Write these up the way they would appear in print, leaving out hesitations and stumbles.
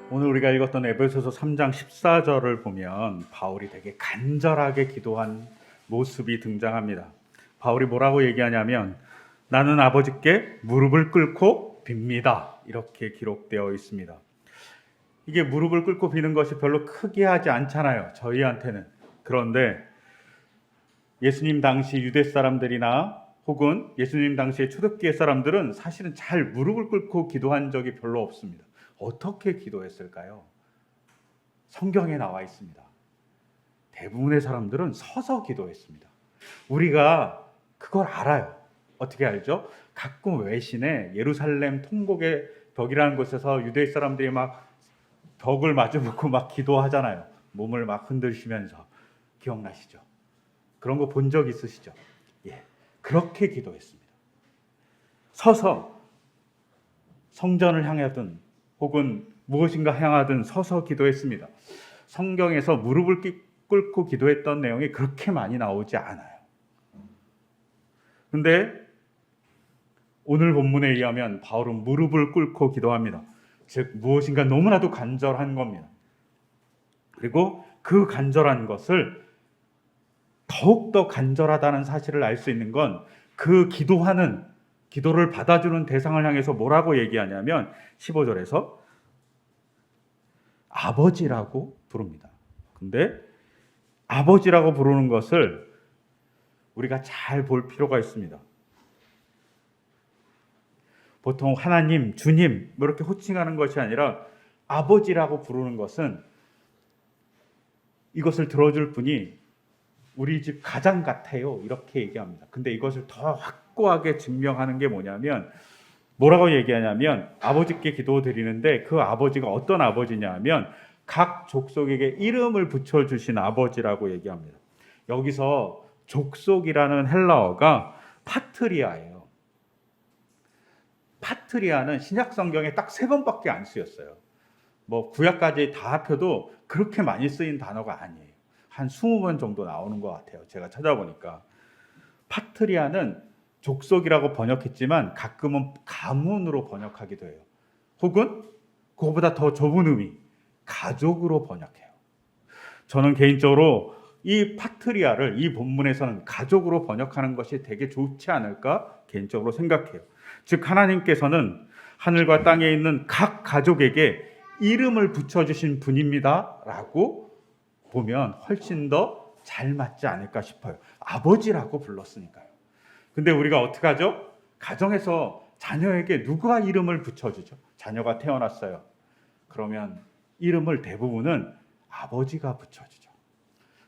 오늘 우리가 읽었던 에베소서 3장 14절을 보면 바울이 되게 간절하게 기도한 모습이 등장합니다. 바울이 뭐라고 얘기하냐면 나는 아버지께 무릎을 꿇고 빕니다. 이렇게 기록되어 있습니다. 이게 무릎을 꿇고 비는 것이 별로 크게하지 않잖아요. 저희한테는. 그런데 예수님 당시 유대 사람들이나 혹은 예수님 당시의 초대교회 사람들은 사실은 잘 무릎을 꿇고 기도한 적이 별로 없습니다. 어떻게 기도했을까요? 성경에 나와 있습니다. 대부분의 사람들은 서서 기도했습니다. 우리가 그걸 알아요. 어떻게 알죠? 가끔 외신에 예루살렘 통곡의 벽이라는 곳에서 유대 사람들이 막 벽을 마주보고 막 기도하잖아요. 몸을 막 흔들시면서. 기억나시죠? 그런 거 본 적 있으시죠? 예, 그렇게 기도했습니다. 서서 성전을 향하든 혹은 무엇인가 향하든 서서 기도했습니다. 성경에서 무릎을 꿇고 기도했던 내용이 그렇게 많이 나오지 않아요. 근데 오늘 본문에 의하면 바울은 무릎을 꿇고 기도합니다. 즉 무엇인가 너무나도 간절한 겁니다. 그리고 그 간절한 것을 더욱더 간절하다는 사실을 알 수 있는 건 그 기도를 받아주는 대상을 향해서 뭐라고 얘기하냐면 15절에서 아버지라고 부릅니다. 근데 아버지라고 부르는 것을 우리가 잘 볼 필요가 있습니다. 보통 하나님, 주님 이렇게 호칭하는 것이 아니라 아버지라고 부르는 것은 이것을 들어줄 분이 우리 집 가장 같아요. 이렇게 얘기합니다. 근데 이것을 더 확고하게 증명하는 게 뭐냐면 뭐라고 얘기하냐면 아버지께 기도 드리는데 그 아버지가 어떤 아버지냐 하면 각 족속에게 이름을 붙여주신 아버지라고 얘기합니다. 여기서 족속이라는 헬라어가 파트리아예요. 파트리아는 신약 성경에 딱 3번밖에 안 쓰였어요. 뭐 구약까지 다 합쳐도 그렇게 많이 쓰인 단어가 아니에요. 한 20번 정도 나오는 것 같아요. 제가 찾아보니까. 파트리아는 족속이라고 번역했지만 가끔은 가문으로 번역하기도 해요. 혹은 그거보다 더 좁은 의미, 가족으로 번역해요. 저는 개인적으로 이 파트리아를 이 본문에서는 가족으로 번역하는 것이 되게 좋지 않을까 개인적으로 생각해요. 즉 하나님께서는 하늘과 땅에 있는 각 가족에게 이름을 붙여주신 분입니다 라고 보면 훨씬 더 잘 맞지 않을까 싶어요. 아버지라고 불렀으니까요. 근데 우리가 어떻게 하죠? 가정에서 자녀에게 누가 이름을 붙여주죠? 자녀가 태어났어요. 그러면 이름을 대부분은 아버지가 붙여주죠.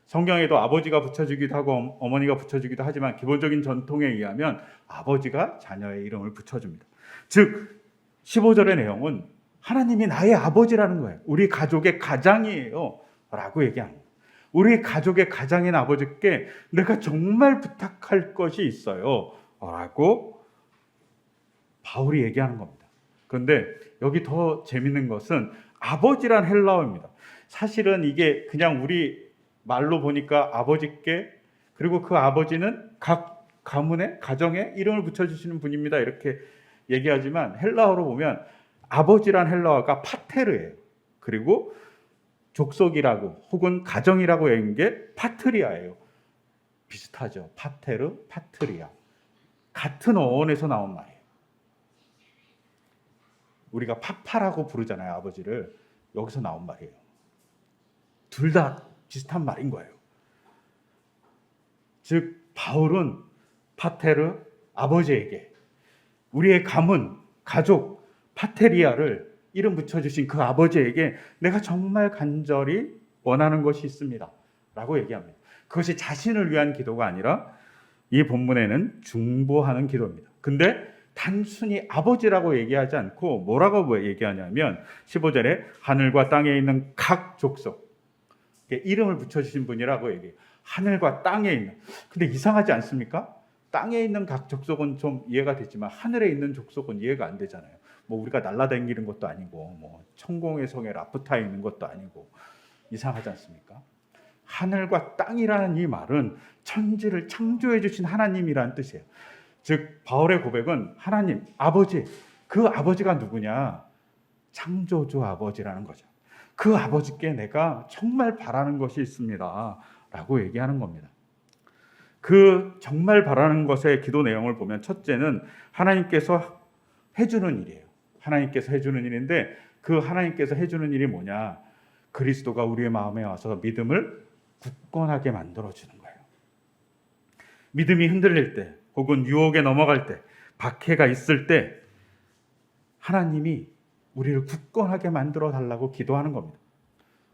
성경에도 아버지가 붙여주기도 하고 어머니가 붙여주기도 하지만 기본적인 전통에 의하면 아버지가 자녀의 이름을 붙여줍니다. 즉 15절의 내용은 하나님이 나의 아버지라는 거예요. 우리 가족의 가장이에요 라고 얘기합니다. 우리 가족의 가장인 아버지께 내가 정말 부탁할 것이 있어요 라고 바울이 얘기하는 겁니다. 그런데 여기 더 재밌는 것은 아버지란 헬라어입니다. 사실은 이게 그냥 우리 말로 보니까 아버지께 그리고 그 아버지는 각 가문에 가정에 이름을 붙여주시는 분입니다 이렇게 얘기하지만 헬라어로 보면 아버지란 헬라어가 파테르예요. 그리고 족속이라고 혹은 가정이라고 얘기한 게 파트리아예요. 비슷하죠. 파테르, 파트리아. 같은 어원에서 나온 말이에요. 우리가 파파라고 부르잖아요. 아버지를. 여기서 나온 말이에요. 둘 다 비슷한 말인 거예요. 즉 바울은 파테르, 아버지에게 우리의 가문, 가족, 파테리아를 이름 붙여주신 그 아버지에게 내가 정말 간절히 원하는 것이 있습니다 라고 얘기합니다. 그것이 자신을 위한 기도가 아니라 이 본문에는 중보하는 기도입니다. 근데 단순히 아버지라고 얘기하지 않고 뭐라고 얘기하냐면 15절에 하늘과 땅에 있는 각 족속 이름을 붙여주신 분이라고 얘기해요. 하늘과 땅에 있는. 근데 이상하지 않습니까? 땅에 있는 각 족속은 좀 이해가 되지만 하늘에 있는 족속은 이해가 안 되잖아요. 뭐 우리가 날아다니는 것도 아니고 뭐 천공의 성에 라프타에 있는 것도 아니고 이상하지 않습니까? 하늘과 땅이라는 이 말은 천지를 창조해 주신 하나님이라는 뜻이에요. 즉 바울의 고백은 하나님, 아버지, 그 아버지가 누구냐? 창조주 아버지라는 거죠. 그 아버지께 내가 정말 바라는 것이 있습니다 라고 얘기하는 겁니다. 그 정말 바라는 것의 기도 내용을 보면 첫째는 하나님께서 해주는 일이에요. 하나님께서 해주는 일인데 그 하나님께서 해주는 일이 뭐냐? 그리스도가 우리의 마음에 와서 믿음을 굳건하게 만들어주는 거예요. 믿음이 흔들릴 때 혹은 유혹에 넘어갈 때 박해가 있을 때 하나님이 우리를 굳건하게 만들어 달라고 기도하는 겁니다.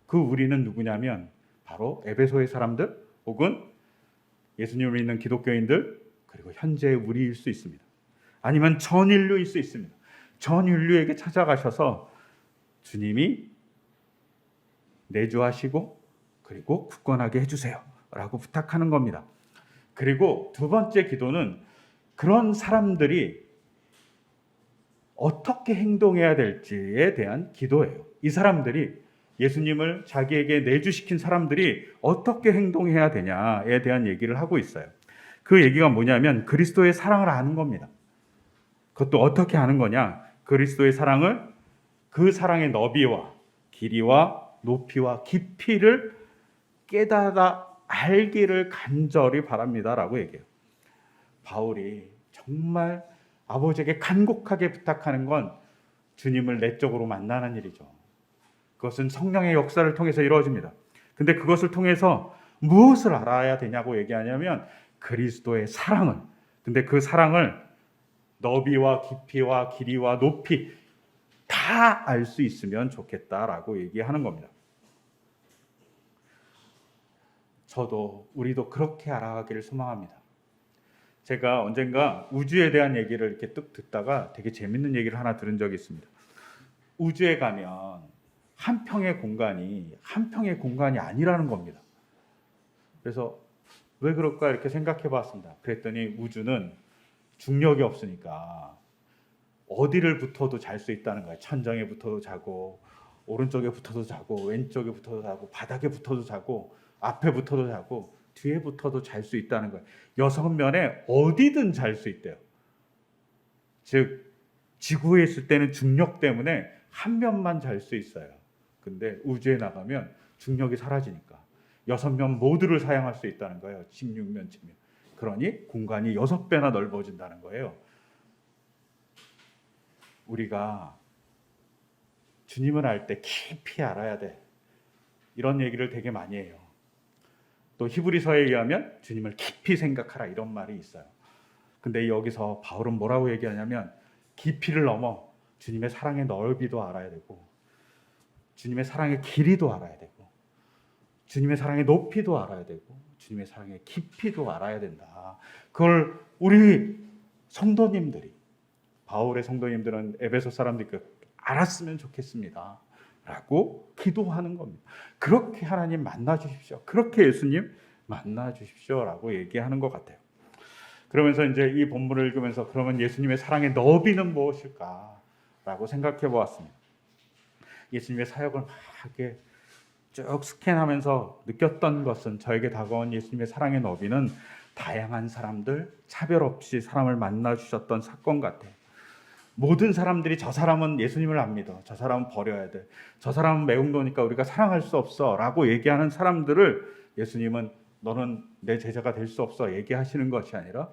그 우리는 누구냐면 바로 에베소의 사람들 혹은 예수님을 믿는 기독교인들 그리고 현재의 우리일 수 있습니다. 아니면 전 인류일 수 있습니다. 전 인류에게 찾아가셔서 주님이 내주하시고 그리고 굳건하게 해주세요 라고 부탁하는 겁니다. 그리고 두 번째 기도는 그런 사람들이 어떻게 행동해야 될지에 대한 기도예요. 이 사람들이 예수님을 자기에게 내주시킨 사람들이 어떻게 행동해야 되냐에 대한 얘기를 하고 있어요. 그 얘기가 뭐냐면 그리스도의 사랑을 아는 겁니다. 그것도 어떻게 아는 거냐? 그리스도의 사랑을 그 사랑의 너비와 길이와 높이와 깊이를 깨달아 알기를 간절히 바랍니다라고 얘기해요. 바울이 정말 아버지에게 간곡하게 부탁하는 건 주님을 내적으로 만나는 일이죠. 그것은 성령의 역사를 통해서 이루어집니다. 근데 그것을 통해서 무엇을 알아야 되냐고 얘기하냐면 그리스도의 사랑을. 근데 그 사랑을 너비와 깊이와 길이와 높이 다 알 수 있으면 좋겠다라고 얘기하는 겁니다. 우리도 그렇게 알아가기를 소망합니다. 제가 언젠가 우주에 대한 얘기를 이렇게 뚝 듣다가 되게 재밌는 얘기를 하나 들은 적이 있습니다. 우주에 가면 한 평의 공간이 아니라는 겁니다. 그래서 왜 그럴까 이렇게 생각해 봤습니다. 그랬더니 우주는 중력이 없으니까 어디를 붙어도 잘 수 있다는 거예요. 천장에 붙어도 자고 오른쪽에 붙어도 자고 왼쪽에 붙어도 자고 바닥에 붙어도 자고 앞에 붙어도 자고 뒤에 붙어도 잘 수 있다는 거예요. 6면에 어디든 잘 수 있대요. 즉 지구에 있을 때는 중력 때문에 한 면만 잘 수 있어요. 근데 우주에 나가면 중력이 사라지니까 6면 모두를 사용할 수 있다는 거예요. 16면체면. 그러니 공간이 6배나 넓어진다는 거예요. 우리가 주님을 알 때 깊이 알아야 돼. 이런 얘기를 되게 많이 해요. 또 히브리서에 의하면 주님을 깊이 생각하라 이런 말이 있어요. 근데 여기서 바울은 뭐라고 얘기하냐면 깊이를 넘어 주님의 사랑의 넓이도 알아야 되고 주님의 사랑의 길이도 알아야 되고 주님의 사랑의 높이도 알아야 되고 주님의 사랑의 깊이도 알아야 된다. 그걸 우리 성도님들이 바울의 성도님들은 에베소 사람들이 알았으면 좋겠습니다 라고 기도하는 겁니다. 그렇게 하나님 만나 주십시오. 그렇게 예수님 만나 주십시오 라고 얘기하는 것 같아요. 그러면서 이제 이 본문을 읽으면서 그러면 예수님의 사랑의 너비는 무엇일까 라고 생각해 보았습니다. 예수님의 사역을 막 이렇게 쭉 스캔하면서 느꼈던 것은 저에게 다가온 예수님의 사랑의 너비는 다양한 사람들, 차별 없이 사람을 만나 주셨던 사건 같아요. 모든 사람들이 저 사람은 예수님을 안 믿어. 저 사람은 버려야 돼. 저 사람은 매운도니까 우리가 사랑할 수 없어 라고 얘기하는 사람들을 예수님은 너는 내 제자가 될 수 없어 얘기하시는 것이 아니라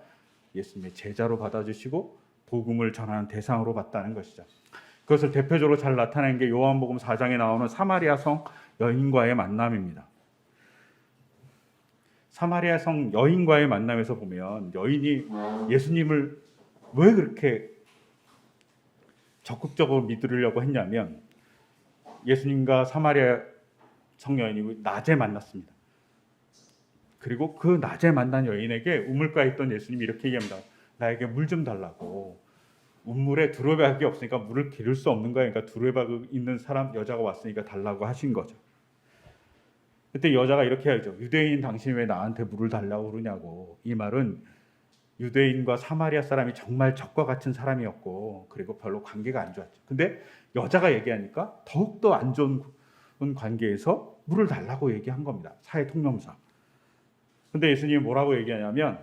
예수님의 제자로 받아주시고 복음을 전하는 대상으로 봤다는 것이죠. 그것을 대표적으로 잘 나타낸 게 요한복음 4장에 나오는 사마리아 성 여인과의 만남입니다. 사마리아 성 여인과의 만남에서 보면 여인이 예수님을 왜 그렇게 적극적으로 믿으려고 했냐면 예수님과 사마리아 성 여인이 낮에 만났습니다. 그리고 그 낮에 만난 여인에게 우물가에 있던 예수님이 이렇게 얘기합니다. 나에게 물 좀 달라고. 우물에 두루박이 없으니까 물을 기를 수 없는 거야. 그러니까 두루박이 있는 사람 여자가 왔으니까 달라고 하신 거죠. 그때 여자가 이렇게 하죠. 유대인 당신이 왜 나한테 물을 달라고 그러냐고. 이 말은 유대인과 사마리아 사람이 정말 적과 같은 사람이었고 그리고 별로 관계가 안 좋았죠. 근데 여자가 얘기하니까 더욱더 안 좋은 관계에서 물을 달라고 얘기한 겁니다. 사회 통념상. 근데 예수님이 뭐라고 얘기하냐면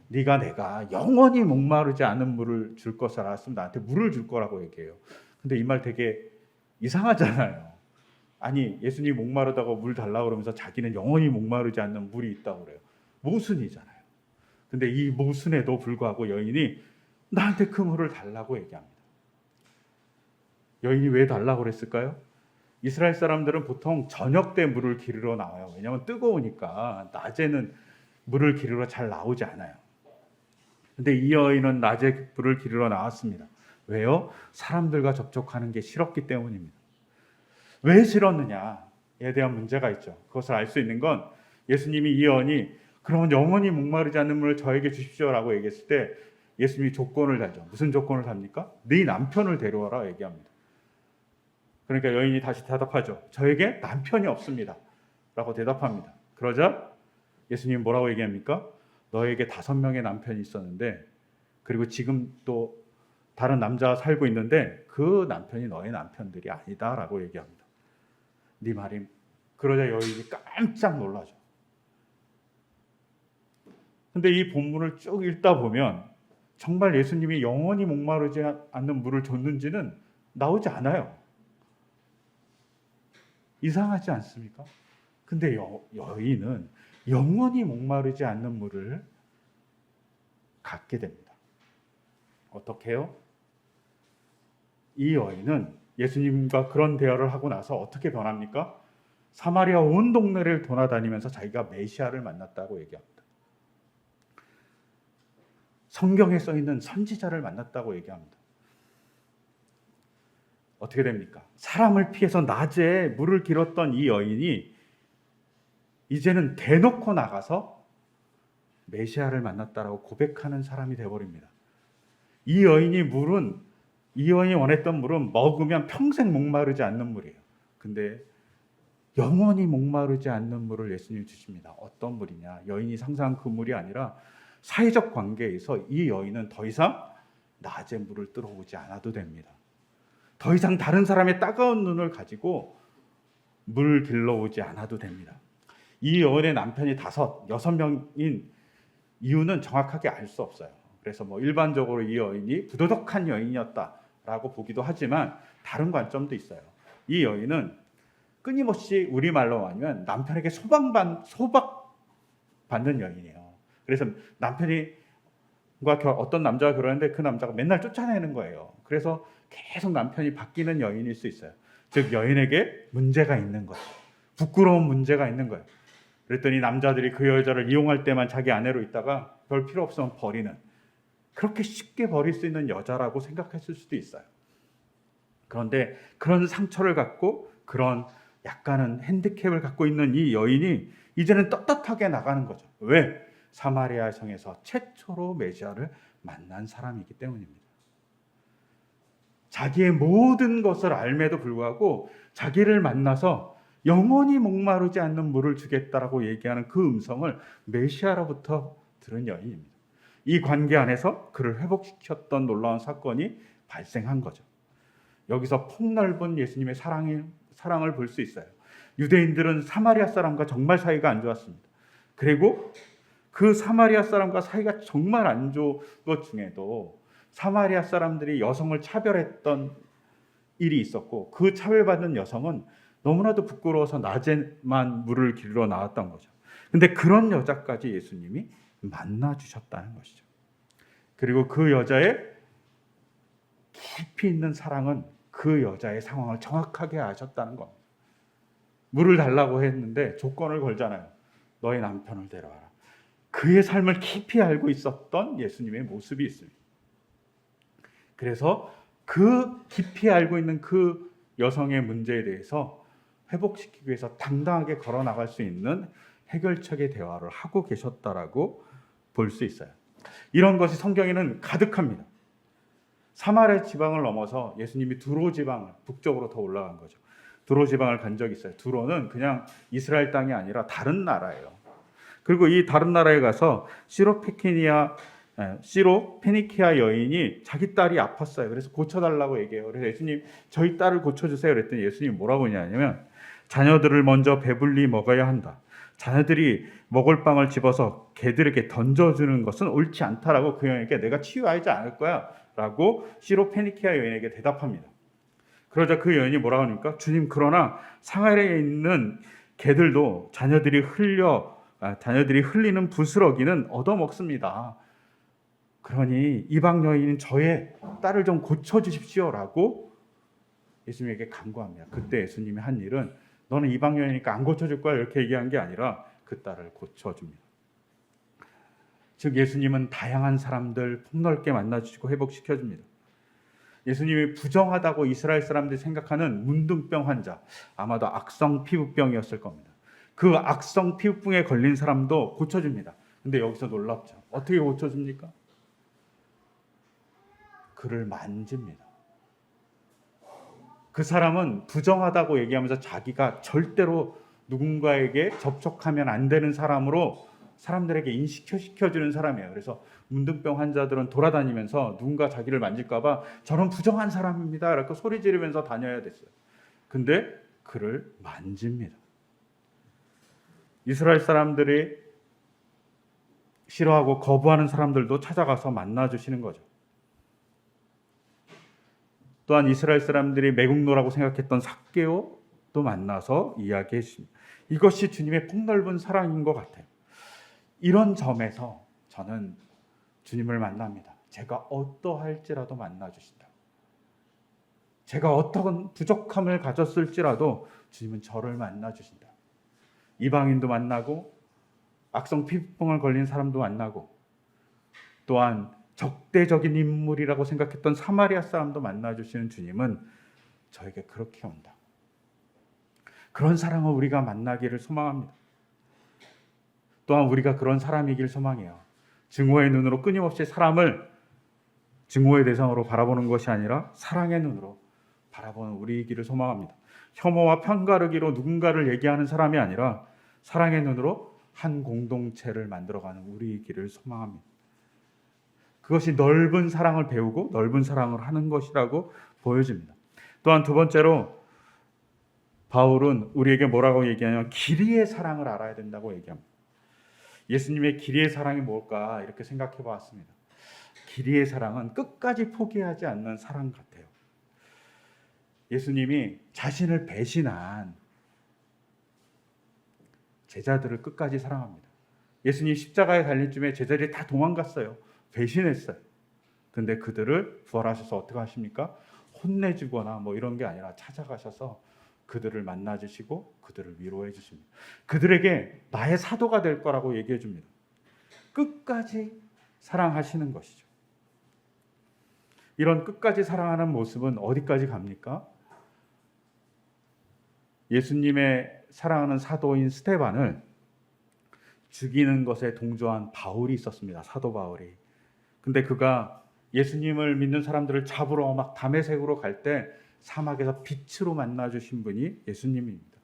네가 내가 영원히 목마르지 않은 물을 줄 것을 알았으면 나한테 물을 줄 거라고 얘기해요. 근데 이 말 되게 이상하잖아요. 아니, 예수님이 목마르다고 물 달라고 그러면서 자기는 영원히 목마르지 않는 물이 있다고 그래요. 모순이잖아요. 근데 이 모순에도 불구하고 여인이 나한테 그 물을 달라고 얘기합니다. 여인이 왜 달라고 그랬을까요? 이스라엘 사람들은 보통 저녁 때 물을 기르러 나와요. 왜냐하면 뜨거우니까 낮에는 물을 기르러 잘 나오지 않아요. 근데 이 여인은 낮에 물을 기르러 나왔습니다. 왜요? 사람들과 접촉하는 게 싫었기 때문입니다. 왜 싫었느냐에 대한 문제가 있죠. 그것을 알 수 있는 건 예수님이 이 여인이 그러면 영원히 목마르지 않는 물을 저에게 주십시오라고 얘기했을 때 예수님이 조건을 달죠. 무슨 조건을 답니까? 네 남편을 데려와라 얘기합니다. 그러니까 여인이 다시 대답하죠. 저에게 남편이 없습니다. 라고 대답합니다. 그러자 예수님이 뭐라고 얘기합니까? 너에게 5명의 남편이 있었는데 그리고 지금 또 다른 남자와 살고 있는데 그 남편이 너의 남편들이 아니다 라고 얘기합니다. 네 말이. 그러자 여인이 깜짝 놀라죠. 근데 이 본문을 쭉 읽다 보면 정말 예수님이 영원히 목마르지 않는 물을 줬는지는 나오지 않아요. 이상하지 않습니까? 근데 여인은 영원히 목마르지 않는 물을 갖게 됩니다. 어떻게 해요? 이 여인은 예수님과 그런 대화를 하고 나서 어떻게 변합니까? 사마리아 온 동네를 돌아다니면서 자기가 메시아를 만났다고 얘기합니다. 성경에 써 있는 선지자를 만났다고 얘기합니다. 어떻게 됩니까? 사람을 피해서 낮에 물을 길었던 이 여인이 이제는 대놓고 나가서 메시아를 만났다라고 고백하는 사람이 되어버립니다. 이 여인이 원했던 물은 먹으면 평생 목마르지 않는 물이에요. 근데 영원히 목마르지 않는 물을 예수님이 주십니다. 어떤 물이냐? 여인이 상상한 그 물이 아니라 사회적 관계에서 이 여인은 더 이상 낮에 물을 들어오지 않아도 됩니다. 더 이상 다른 사람의 따가운 눈을 가지고 물 길러오지 않아도 됩니다. 이 여인의 남편이 6명인 이유는 정확하게 알 수 없어요. 그래서 일반적으로 이 여인이 부도덕한 여인이었다라고 보기도 하지만 다른 관점도 있어요. 이 여인은 끊임없이 우리말로 하면 남편에게 소박받는 여인이에요. 그래서 남편과 어떤 남자가 결혼했는데 그 남자가 맨날 쫓아내는 거예요. 그래서 계속 남편이 바뀌는 여인일 수 있어요. 즉 여인에게 문제가 있는 거예요. 부끄러운 문제가 있는 거예요. 그랬더니 남자들이 그 여자를 이용할 때만 자기 아내로 있다가 별 필요 없으면 버리는, 그렇게 쉽게 버릴 수 있는 여자라고 생각했을 수도 있어요. 그런데 그런 상처를 갖고 그런 약간은 핸디캡을 갖고 있는 이 여인이 이제는 떳떳하게 나가는 거죠. 왜? 사마리아 성에서 최초로 메시아를 만난 사람이기 때문입니다. 자기의 모든 것을 알매도 불구하고 자기를 만나서 영원히 목마르지 않는 물을 주겠다라고 얘기하는 그 음성을 메시아로부터 들은 여인입니다. 이 관계 안에서 그를 회복시켰던 놀라운 사건이 발생한 거죠. 여기서 폭넓은 예수님의 사랑을 볼 수 있어요. 유대인들은 사마리아 사람과 정말 사이가 안 좋았습니다. 그리고 그 사마리아 사람과 사이가 정말 안 좋은 것 중에도 사마리아 사람들이 여성을 차별했던 일이 있었고 그 차별받는 여성은 너무나도 부끄러워서 낮에만 물을 길러 나왔던 거죠. 근데 그런 여자까지 예수님이 만나주셨다는 것이죠. 그리고 그 여자의 깊이 있는 사랑은 그 여자의 상황을 정확하게 아셨다는 겁니다. 물을 달라고 했는데 조건을 걸잖아요. 너의 남편을 데려와라. 그의 삶을 깊이 알고 있었던 예수님의 모습이 있습니다. 그래서 그 깊이 알고 있는 그 여성의 문제에 대해서 회복시키기 위해서 당당하게 걸어나갈 수 있는 해결책의 대화를 하고 계셨다라고 볼 수 있어요. 이런 것이 성경에는 가득합니다. 사마리아 지방을 넘어서 예수님이 두로 지방을 북쪽으로 더 올라간 거죠. 두로 지방을 간 적이 있어요. 두로는 그냥 이스라엘 땅이 아니라 다른 나라예요. 그리고 이 다른 나라에 가서 시로페니키아 여인이 자기 딸이 아팠어요. 그래서 고쳐달라고 얘기해요. 그래서 예수님, 저희 딸을 고쳐주세요. 그랬더니 예수님이 뭐라고 하냐면 자녀들을 먼저 배불리 먹어야 한다. 자녀들이 먹을 빵을 집어서 개들에게 던져주는 것은 옳지 않다라고 그 여인에게 내가 치유하지 않을 거야 라고 시로페니키아 여인에게 대답합니다. 그러자 그 여인이 뭐라고 합니까? 주님, 그러나 상하이에 있는 개들도 자녀들이 흘리는 부스러기는 얻어먹습니다. 그러니 이방 여인인 저의 딸을 좀 고쳐주십시오라고 예수님에게 간구합니다. 그때 예수님이 한 일은 너는 이방 여인이니까 안 고쳐줄 거야 이렇게 얘기한 게 아니라 그 딸을 고쳐줍니다. 즉 예수님은 다양한 사람들 폭넓게 만나주시고 회복시켜줍니다. 예수님이 부정하다고 이스라엘 사람들이 생각하는 문둥병 환자, 아마도 악성 피부병이었을 겁니다. 그 악성 피부병에 걸린 사람도 고쳐줍니다. 근데 여기서 놀랍죠. 어떻게 고쳐줍니까? 그를 만집니다. 그 사람은 부정하다고 얘기하면서 자기가 절대로 누군가에게 접촉하면 안 되는 사람으로 사람들에게 인식시켜주는 사람이에요. 그래서 문둥병 환자들은 돌아다니면서 누군가 자기를 만질까봐 저는 부정한 사람입니다 이렇게 소리 지르면서 다녀야 됐어요. 근데 그를 만집니다. 이스라엘 사람들이 싫어하고 거부하는 사람들도 찾아가서 만나주시는 거죠. 또한 이스라엘 사람들이 매국노라고 생각했던 삭개오도 만나서 이야기해 주십니다. 이것이 주님의 폭넓은 사랑인 것 같아요. 이런 점에서 저는 주님을 만납니다. 제가 어떠할지라도 만나주신다. 제가 어떤 부족함을 가졌을지라도 주님은 저를 만나주신다. 이방인도 만나고 악성 피부병을 걸린 사람도 만나고 또한 적대적인 인물이라고 생각했던 사마리아 사람도 만나주시는 주님은 저에게 그렇게 온다. 그런 사랑을 우리가 만나기를 소망합니다. 또한 우리가 그런 사람이길 소망해요. 증오의 눈으로 끊임없이 사람을 증오의 대상으로 바라보는 것이 아니라 사랑의 눈으로 바라보는 우리이기를 소망합니다. 혐오와 편가르기로 누군가를 얘기하는 사람이 아니라 사랑의 눈으로 한 공동체를 만들어가는 우리이기를 소망합니다. 그것이 넓은 사랑을 배우고 넓은 사랑을 하는 것이라고 보여집니다. 또한 두 번째로 바울은 우리에게 뭐라고 얘기하냐면 길이의 사랑을 알아야 된다고 얘기합니다. 예수님의 길이의 사랑이 뭘까 이렇게 생각해 보았습니다. 길이의 사랑은 끝까지 포기하지 않는 사랑 같아요. 예수님이 자신을 배신한 제자들을 끝까지 사랑합니다. 예수님 십자가에 달린 쯤에 제자들이 다 도망갔어요. 배신했어요. 근데 그들을 부활하셔서 어떻게 하십니까? 혼내주거나 뭐 이런 게 아니라 찾아가셔서 그들을 만나주시고 그들을 위로해 주십니다. 그들에게 나의 사도가 될 거라고 얘기해 줍니다. 끝까지 사랑하시는 것이죠. 이런 끝까지 사랑하는 모습은 어디까지 갑니까? 예수님의 사랑하는 사도인 스데반을 죽이는 것에 동조한 바울이 있었습니다. 사도 바울이. 근데 그가 예수님을 믿는 사람들을 잡으러 막 다메섹으로 갈 때 사막에서 빛으로 만나주신 분이 예수님입니다.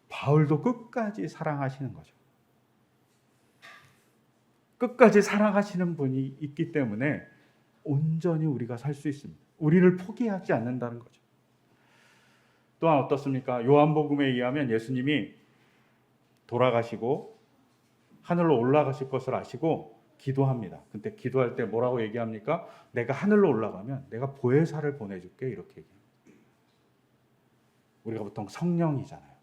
바울도 끝까지 사랑하시는 거죠. 끝까지 사랑하시는 분이 있기 때문에 온전히 우리가 살 수 있습니다. 우리를 포기하지 않는다는 거죠. 또한 어떻습니까? 요한복음에 의하면 예수님이 돌아가시고 하늘로 올라가실 것을 아시고 기도합니다. 근데 기도할 때 뭐라고 얘기합니까? 내가 하늘로 올라가면 내가 보혜사를 보내줄게 이렇게 얘기합니다. 우리가 보통 성령이잖아요.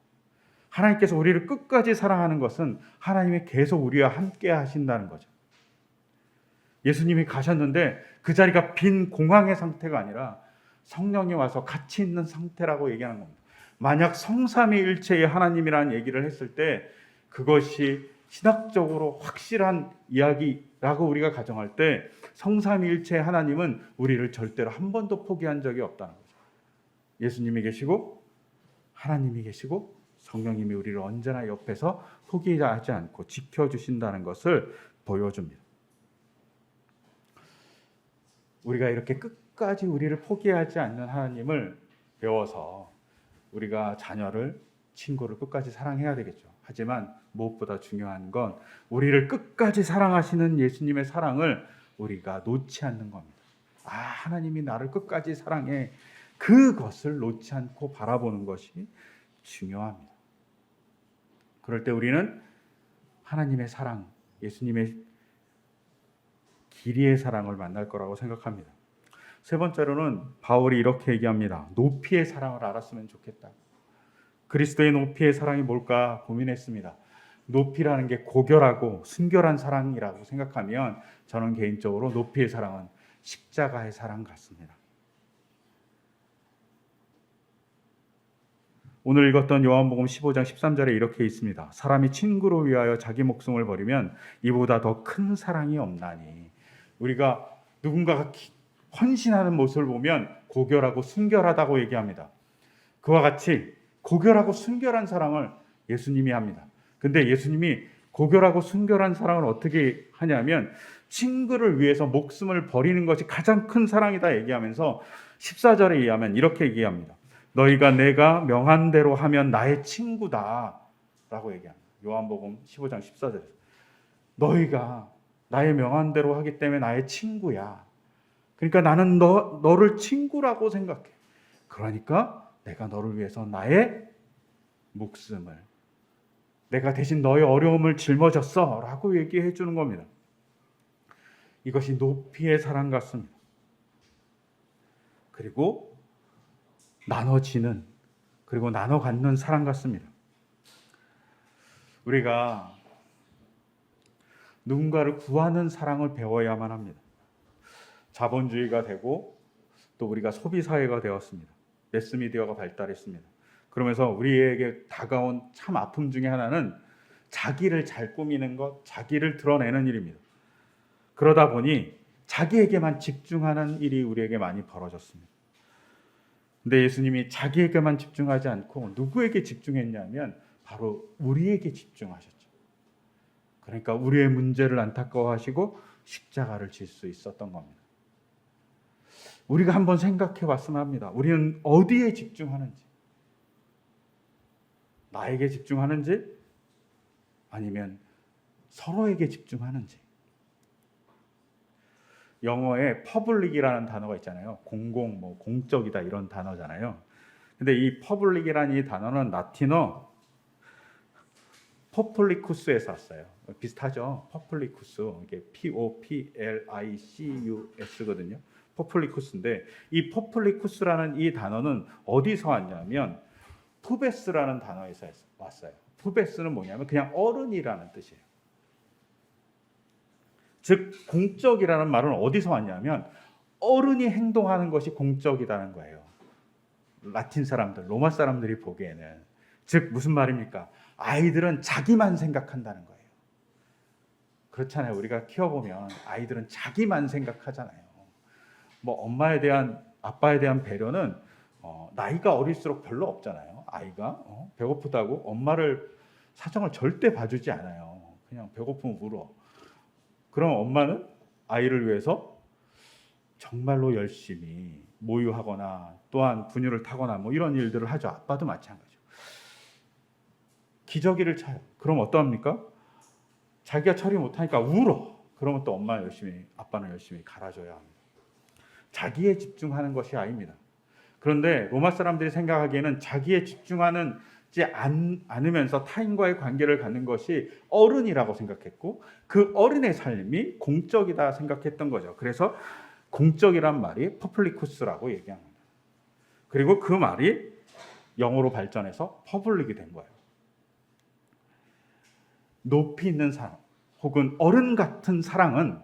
하나님께서 우리를 끝까지 사랑하는 것은 하나님이 계속 우리와 함께 하신다는 거죠. 예수님이 가셨는데 그 자리가 빈 공항의 상태가 아니라 성령이 와서 같이 있는 상태라고 얘기하는 겁니다. 만약 성삼위일체의 하나님이라는 얘기를 했을 때 그것이 신학적으로 확실한 이야기라고 우리가 가정할 때 성삼위일체의 하나님은 우리를 절대로 한 번도 포기한 적이 없다는 거죠. 예수님이 계시고 하나님이 계시고 성령님이 우리를 언제나 옆에서 포기하지 않고 지켜주신다는 것을 보여줍니다. 우리가 이렇게 끝까지 우리를 포기하지 않는 하나님을 배워서 우리가 자녀를, 친구를 끝까지 사랑해야 되겠죠. 하지만 무엇보다 중요한 건 우리를 끝까지 사랑하시는 예수님의 사랑을 우리가 놓지 않는 겁니다. 아, 하나님이 나를 끝까지 사랑해. 그것을 놓지 않고 바라보는 것이 중요합니다. 그럴 때 우리는 하나님의 사랑, 예수님의 길이의 사랑을 만날 거라고 생각합니다. 세 번째로는 바울이 이렇게 얘기합니다. 높이의 사랑을 알았으면 좋겠다. 그리스도의 높이의 사랑이 뭘까 고민했습니다. 높이라는 게 고결하고 순결한 사랑이라고 생각하면 저는 개인적으로 높이의 사랑은 십자가의 사랑 같습니다. 오늘 읽었던 요한복음 15장 13절에 이렇게 있습니다. 사람이 친구를 위하여 자기 목숨을 버리면 이보다 더 큰 사랑이 없나니. 우리가 누군가가 헌신하는 모습을 보면 고결하고 순결하다고 얘기합니다. 그와 같이 고결하고 순결한 사랑을 예수님이 합니다. 근데 예수님이 고결하고 순결한 사랑을 어떻게 하냐면 친구를 위해서 목숨을 버리는 것이 가장 큰 사랑이다 얘기하면서 14절에 의하면 이렇게 얘기합니다. 너희가 내가 명한 대로 하면 나의 친구다 라고 얘기합니다. 요한복음 15장 14절에서 너희가 나의 명한 대로 하기 때문에 나의 친구야. 그러니까 나는 너를 친구라고 생각해. 그러니까 내가 너를 위해서 나의 목숨을, 내가 대신 너의 어려움을 짊어졌어 라고 얘기해 주는 겁니다. 이것이 높이의 사랑 같습니다. 그리고 나눠지는, 그리고 나눠 갖는 사랑 같습니다. 우리가 누군가를 구하는 사랑을 배워야만 합니다. 자본주의가 되고 또 우리가 소비사회가 되었습니다. 매스미디어가 발달했습니다. 그러면서 우리에게 다가온 참 아픔 중에 하나는 자기를 잘 꾸미는 것, 자기를 드러내는 일입니다. 그러다 보니 자기에게만 집중하는 일이 우리에게 많이 벌어졌습니다. 근데 예수님이 자기에게만 집중하지 않고 누구에게 집중했냐면 바로 우리에게 집중하셨죠. 그러니까 우리의 문제를 안타까워하시고 십자가를 질 수 있었던 겁니다. 우리가 한번 생각해 봤으면 합니다. 우리는 어디에 집중하는지, 나에게 집중하는지 아니면 서로에게 집중하는지. 영어에 public이라는 단어가 있잖아요. 공적이다 이런 단어잖아요. 근데 이 public이라는 이 단어는 라틴어 포플리쿠스에서 왔어요. 비슷하죠? 포플리쿠스. 이게 P-O-P-L-I-C-U-S거든요. 포플리쿠스인데 이 포플리쿠스라는 이 단어는 어디서 왔냐면 푸베스라는 단어에서 왔어요. 푸베스는 뭐냐면 그냥 어른이라는 뜻이에요. 즉 공적이라는 말은 어디서 왔냐면 어른이 행동하는 것이 공적이라는 거예요. 라틴 사람들, 로마 사람들이 보기에는. 즉 무슨 말입니까? 아이들은 자기만 생각한다는 거예요. 그렇잖아요. 우리가 키워보면 아이들은 자기만 생각하잖아요. 뭐 엄마에 대한, 아빠에 대한 배려는 나이가 어릴수록 별로 없잖아요. 아이가 배고프다고 엄마를 사정을 절대 봐주지 않아요. 그냥 배고프면 울어. 그럼 엄마는 아이를 위해서 정말로 열심히 모유하거나 또한 분유를 타거나 뭐 이런 일들을 하죠. 아빠도 마찬가지죠. 기저귀를 차요. 그럼 어떠합니까? 자기가 처리 못하니까 울어. 그러면 또 엄마는 열심히, 아빠는 열심히 갈아줘야 합니다. 자기에 집중하는 것이 아닙니다. 그런데 로마 사람들이 생각하기에는 자기에 집중하지 않으면서 타인과의 관계를 갖는 것이 어른이라고 생각했고 그 어른의 삶이 공적이다 생각했던 거죠. 그래서 공적이란 말이 퍼플리쿠스라고 얘기합니다. 그리고 그 말이 영어로 발전해서 퍼블릭이 된 거예요. 높이 있는 사랑 혹은 어른 같은 사랑은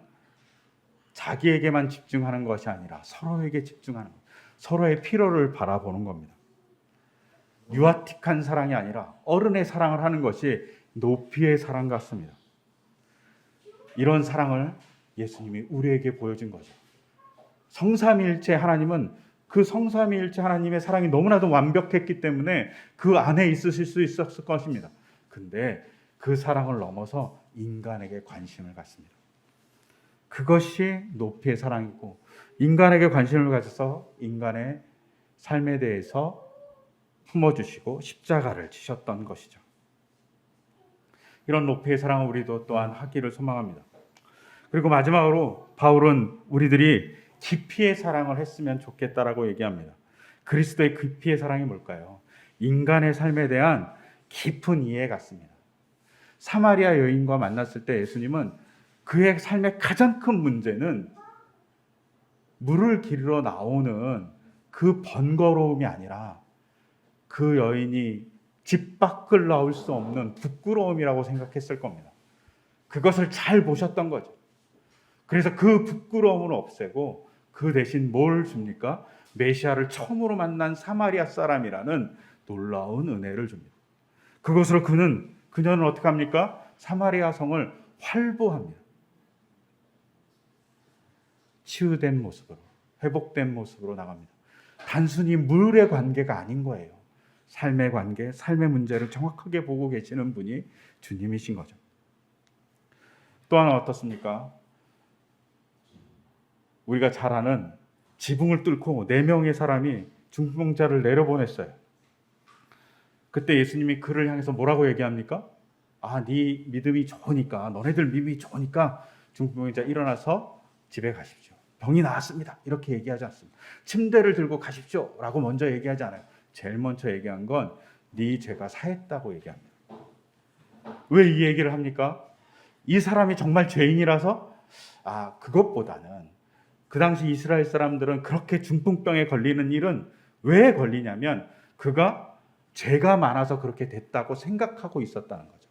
자기에게만 집중하는 것이 아니라 서로에게 집중하는 것, 서로의 필요를 바라보는 겁니다. 유아틱한 사랑이 아니라 어른의 사랑을 하는 것이 높이의 사랑 같습니다. 이런 사랑을 예수님이 우리에게 보여준 거죠. 성삼위일체 하나님은 그 성삼위일체 하나님의 사랑이 너무나도 완벽했기 때문에 그 안에 있으실 수 있었을 것입니다. 근데 그 사랑을 넘어서 인간에게 관심을 갖습니다. 그것이 높이의 사랑이고 인간에게 관심을 가져서 인간의 삶에 대해서 품어주시고 십자가를 지셨던 것이죠. 이런 높이의 사랑을 우리도 또한 하기를 소망합니다. 그리고 마지막으로 바울은 우리들이 깊이의 사랑을 했으면 좋겠다라고 얘기합니다. 그리스도의 깊이의 사랑이 뭘까요? 인간의 삶에 대한 깊은 이해 같습니다. 사마리아 여인과 만났을 때 예수님은 그의 삶의 가장 큰 문제는 물을 기르러 나오는 그 번거로움이 아니라 그 여인이 집 밖을 나올 수 없는 부끄러움이라고 생각했을 겁니다. 그것을 잘 보셨던 거죠. 그래서 그 부끄러움을 없애고 그 대신 뭘 줍니까? 메시아를 처음으로 만난 사마리아 사람이라는 놀라운 은혜를 줍니다. 그것으로 그녀는 어떻게 합니까? 사마리아 성을 활보합니다. 치유된 모습으로, 회복된 모습으로 나갑니다. 단순히 물의 관계가 아닌 거예요. 삶의 관계, 삶의 문제를 정확하게 보고 계시는 분이 주님이신 거죠. 또 하나 어떻습니까? 우리가 잘 아는 지붕을 뚫고 4명의 사람이 중풍자를 내려보냈어요. 그때 예수님이 그를 향해서 뭐라고 얘기합니까? 네 믿음이 좋으니까, 너네들 믿음이 좋으니까 중풍자 일어나서 집에 가십시오. 병이 나았습니다. 이렇게 얘기하지 않습니다. 침대를 들고 가십시오 라고 먼저 얘기하지 않아요. 제일 먼저 얘기한 건 네 죄가 사했다고 얘기합니다. 왜 이 얘기를 합니까? 이 사람이 정말 죄인이라서? 그것보다는 그 당시 이스라엘 사람들은 그렇게 중풍병에 걸리는 일은 왜 걸리냐면 그가 죄가 많아서 그렇게 됐다고 생각하고 있었다는 거죠.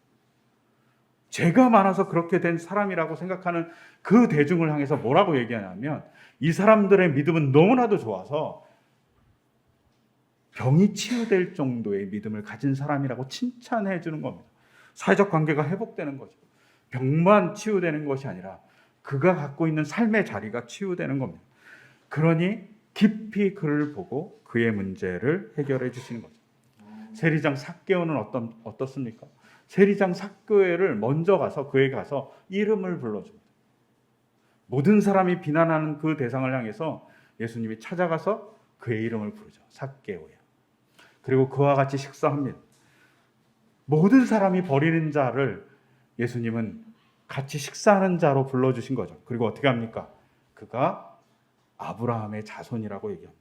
죄가 많아서 그렇게 된 사람이라고 생각하는 그 대중을 향해서 뭐라고 얘기하냐면 이 사람들의 믿음은 너무나도 좋아서 병이 치유될 정도의 믿음을 가진 사람이라고 칭찬해 주는 겁니다. 사회적 관계가 회복되는 거죠. 병만 치유되는 것이 아니라 그가 갖고 있는 삶의 자리가 치유되는 겁니다. 그러니 깊이 그를 보고 그의 문제를 해결해 주시는 거죠. 세리장 삭개오는 어떻습니까? 세리장 삭개오를 먼저 가서 그에게 가서 이름을 불러줍니다. 모든 사람이 비난하는 그 대상을 향해서 예수님이 찾아가서 그의 이름을 부르죠. 삭개오야. 그리고 그와 같이 식사합니다. 모든 사람이 버리는 자를 예수님은 같이 식사하는 자로 불러주신 거죠. 그리고 어떻게 합니까? 그가 아브라함의 자손이라고 얘기합니다.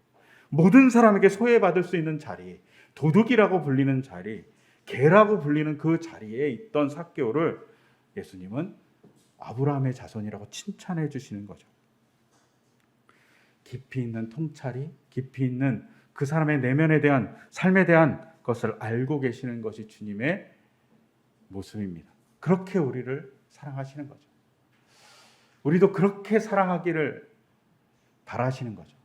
모든 사람에게 소외받을 수 있는 자리, 도둑이라고 불리는 자리, 개라고 불리는 그 자리에 있던 삭개오를 예수님은 아브라함의 자손이라고 칭찬해 주시는 거죠. 깊이 있는 통찰이, 깊이 있는 그 사람의 내면에 대한, 삶에 대한 것을 알고 계시는 것이 주님의 모습입니다. 그렇게 우리를 사랑하시는 거죠. 우리도 그렇게 사랑하기를 바라시는 거죠.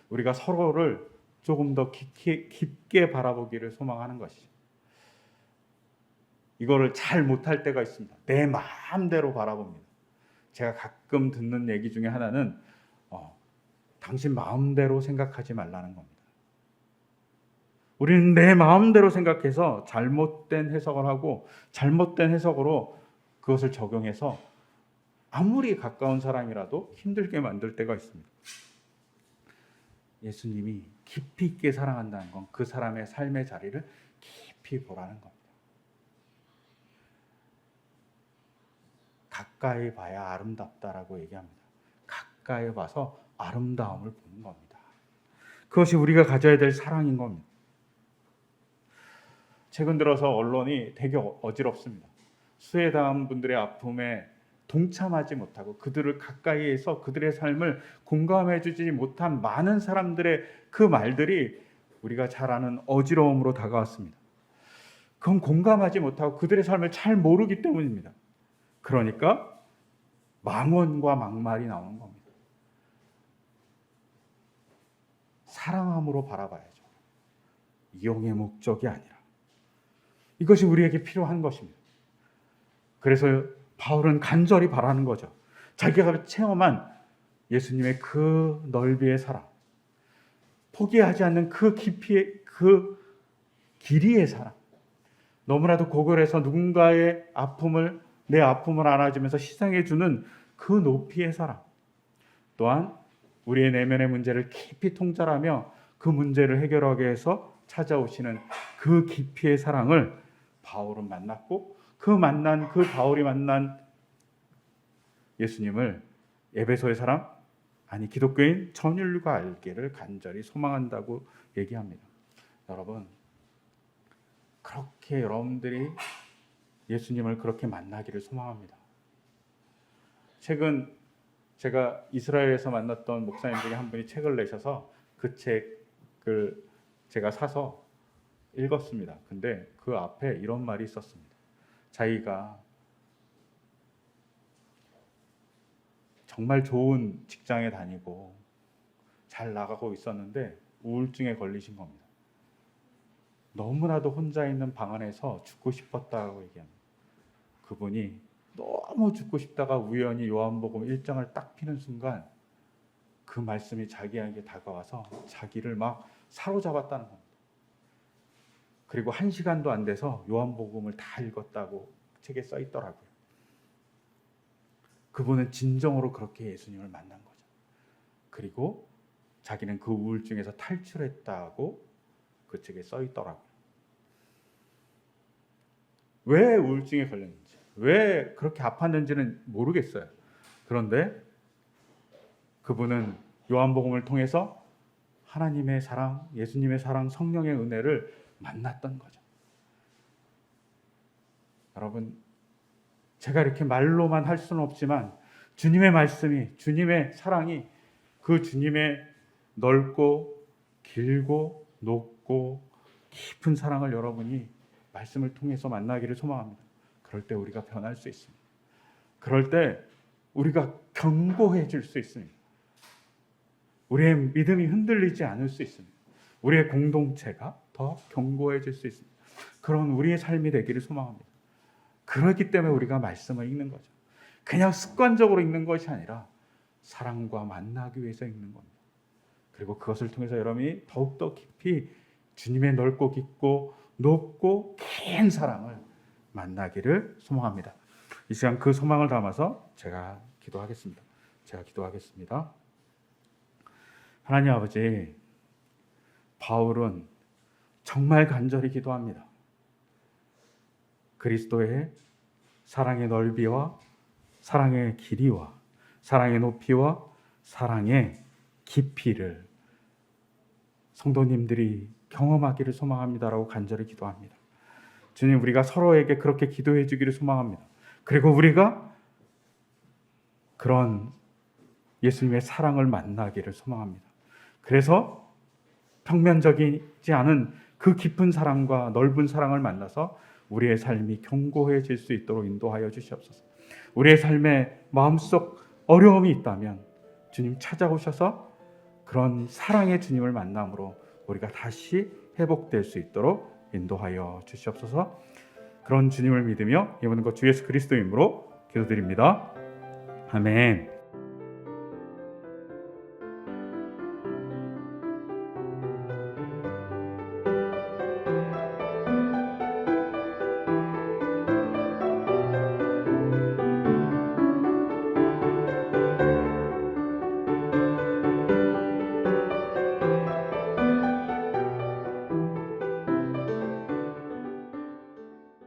우리가 서로를 조금 더 깊게 바라보기를 소망하는 것이죠. 이거를 잘 못할 때가 있습니다. 내 마음대로 바라봅니다. 제가 가끔 듣는 얘기 중에 하나는 당신 마음대로 생각하지 말라는 겁니다. 우리는 내 마음대로 생각해서 잘못된 해석을 하고 잘못된 해석으로 그것을 적용해서 아무리 가까운 사람이라도 힘들게 만들 때가 있습니다. 예수님이 깊이 있게 사랑한다는 건 그 사람의 삶의 자리를 깊이 보라는 겁니다. 가까이 봐야 아름답다라고 얘기합니다. 가까이 봐서 아름다움을 보는 겁니다. 그것이 우리가 가져야 될 사랑인 겁니다. 최근 들어서 언론이 되게 어지럽습니다. 수혜당한 분들의 아픔에 동참하지 못하고 그들을 가까이에서 그들의 삶을 공감해 주지 못한 많은 사람들의 그 말들이 우리가 잘 아는 어지러움으로 다가왔습니다. 그건 공감하지 못하고 그들의 삶을 잘 모르기 때문입니다. 그러니까 망언과 막말이 나오는 겁니다. 사랑함으로 바라봐야죠. 이용의 목적이 아니라. 이것이 우리에게 필요한 것입니다. 그래서 바울은 간절히 바라는 거죠. 자기가 체험한 예수님의 그 넓이의 사랑, 포기하지 않는 그 깊이의, 그 길이의 사랑, 너무나도 고결해서 누군가의 아픔을, 내 아픔을 안아주면서 희생해주는 그 높이의 사랑, 또한 우리의 내면의 문제를 깊이 통찰하며 그 문제를 해결하기 위해서 찾아오시는 그 깊이의 사랑을 바울은 만났고, 그 바울이 만난 예수님을 에베소의 사람, 아니 기독교인 전 인류가 알기를 간절히 소망한다고 얘기합니다. 여러분, 그렇게 여러분들이 예수님을 그렇게 만나기를 소망합니다. 최근 제가 이스라엘에서 만났던 목사님 중에 한 분이 책을 내셔서 그 책을 제가 사서 읽었습니다. 근데 그 앞에 이런 말이 있었습니다. 자기가 정말 좋은 직장에 다니고 잘 나가고 있었는데 우울증에 걸리신 겁니다. 너무나도 혼자 있는 방 안에서 죽고 싶었다고 얘기합니다. 그분이 너무 죽고 싶다가 우연히 요한복음 1장을 딱 피는 순간 그 말씀이 자기에게 다가와서 자기를 막 사로잡았다는 겁니다. 그리고 1시간도 안 돼서 요한복음을 다 읽었다고 책에 써 있더라고요. 그분은 진정으로 그렇게 예수님을 만난 거죠. 그리고 자기는 그 우울증에서 탈출했다고 그 책에 써 있더라고요. 왜 우울증에 걸렸는지, 왜 그렇게 아팠는지는 모르겠어요. 그런데 그분은 요한복음을 통해서 하나님의 사랑, 예수님의 사랑, 성령의 은혜를 만났던 거죠. 여러분, 제가 이렇게 말로만 할 수는 없지만 주님의 말씀이, 주님의 사랑이 그 주님의 넓고 길고 높고 깊은 사랑을 여러분이 말씀을 통해서 만나기를 소망합니다. 그럴 때 우리가 변할 수 있습니다. 그럴 때 우리가 견고해질 수 있습니다. 우리의 믿음이 흔들리지 않을 수 있습니다. 우리의 공동체가 더 견고해질 수 있습니다. 그런 우리의 삶이 되기를 소망합니다. 그렇기 때문에 우리가 말씀을 읽는 거죠. 그냥 습관적으로 읽는 것이 아니라 사랑과 만나기 위해서 읽는 겁니다. 그리고 그것을 통해서 여러분이 더욱더 깊이 주님의 넓고 깊고 높고 긴 사랑을 만나기를 소망합니다. 이 시간 그 소망을 담아서 제가 기도하겠습니다. 하나님 아버지, 바울은 정말 간절히 기도합니다. 그리스도의 사랑의 넓이와 사랑의 길이와 사랑의 높이와 사랑의 깊이를 성도님들이 경험하기를 소망합니다라고 간절히 기도합니다. 주님, 우리가 서로에게 그렇게 기도해 주기를 소망합니다. 그리고 우리가 그런 예수님의 사랑을 만나기를 소망합니다. 그래서 평면적이지 않은 그 깊은 사랑과 넓은 사랑을 만나서 우리의 삶이 견고해질 수 있도록 인도하여 주시옵소서. 우리의 삶에 마음속 어려움이 있다면 주님 찾아오셔서 그런 사랑의 주님을 만남으로 우리가 다시 회복될 수 있도록 인도하여 주시옵소서. 그런 주님을 믿으며 이 모든 것 주 예수 그리스도 이름으로 기도드립니다. 아멘.